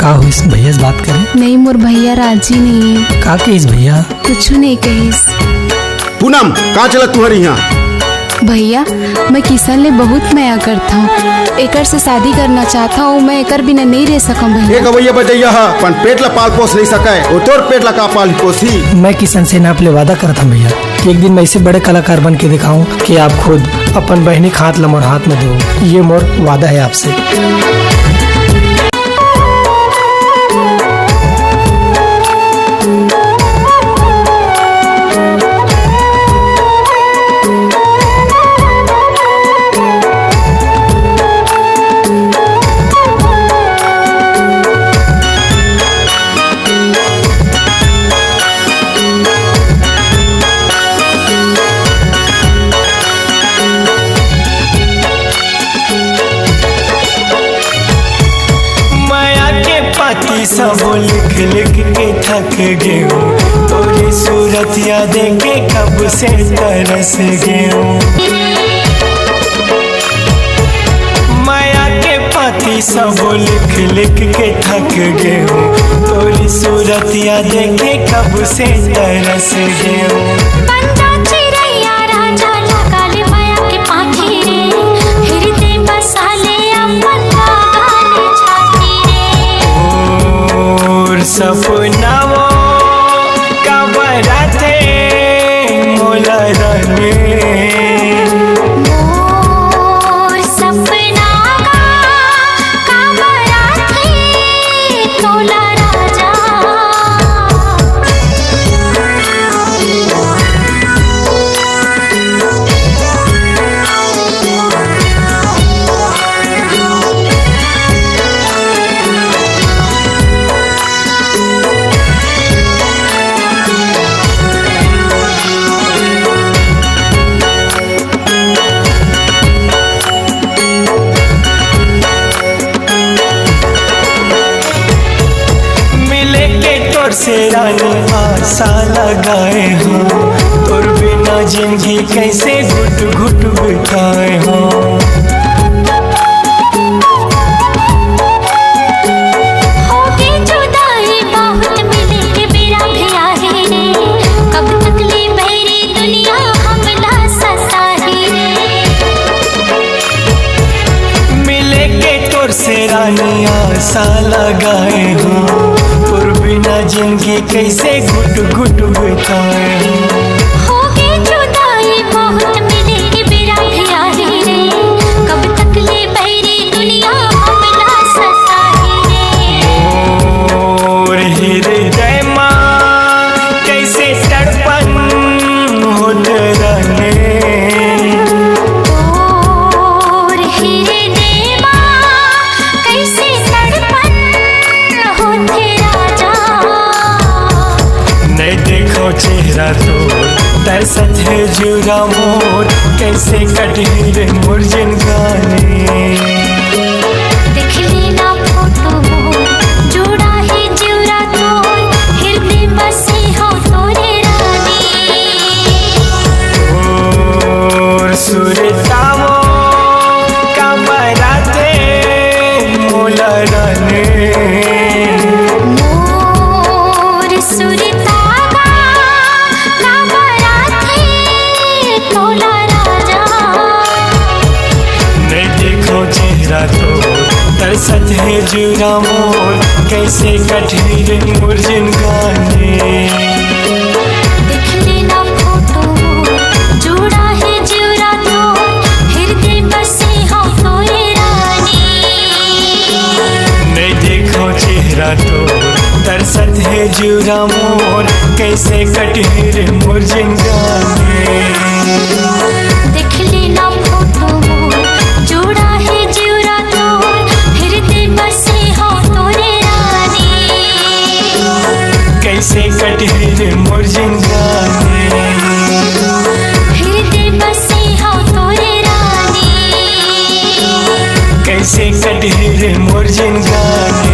का हुई भैया से बात करें? नहीं, मोर भैया राजी नहीं है। का कहिस भैया? कुछ नहीं कहिस। पूनम कहाँ चला तुम्हारी यहाँ? भैया मैं किशन ले बहुत माया करता हूँ, एकर से शादी करना चाहता हूँ। मैं एकर बिना नहीं रह सकूँ भैया। एक भैया बजैया पन पेट ला पाल पोस नहीं सके, वो तोर पेट ला का पाल पोसी। मैं किशन से नाप ले वादा करता भैया कि एक दिन मैं ऐसे बड़े कलाकार बन के दिखाऊं कि आप खुद अपन बहनी का हाथ मोर हाथ में दो। ये मोर वादा है आपसे। सब लिख लिख के थक गए हो, तोरी सूरत याद के कब से तरस गए हो। माया के पाती सब लिख लिख के थक गए हो, तोरी सूरत याद के कब से तरस गए हो। सपनाओं का बराते मोला रने, मोर सपना का बराते तोला राजा। से रानी आशा लगाए हो, तोर बिना जिंदगी कैसे घुट घुट बिताए हो। होगी जुदाई बहुत मिले बेरा भी आहे रे, कब तक ले मेरी दुनिया हमला सताही रे। मिले के तोर से रानी आशा लगाए हो, बिना जिंदगी कैसे घुट घुट बिताए हो। जुदाई बहुत मिले बेरा भी आहे रे, कब तक ले बैरी दुनिया हमला सताही रे। और हृदय माँ कैसे तड़पन होते रहने, और हृदय माँ कैसे तड़पन होते चेहरा तो तरसत है जुरा मोर, कैसे कटी रे मोर जिनगाने। देख लेना फोटो मोर जुड़ा है जुरा तोर, हृदय बसे हो तोरे रानी। और सुरताओं का बराते मोला रानी, मोर सुरता तो तरसत है जुरा मोर, कैसे कटी रे मोर जिनगाने। देख लेना फोटो जुड़ा है जुरा तोर, हृदय बसे हो तोरे रानी। नहीं देखो चेहरा तो तरसत है जुरा मोर, कैसे कटी रे मोर जिनगाने। देख लेना फोटो जुड़ा है जुरा तोर, हृदय बसे हो तोरे रानी। कैसे कटी रे मोर जिनगाने, हृदय बसे हो तोरे रानी। कैसे कटी रे मोर जिनगाने।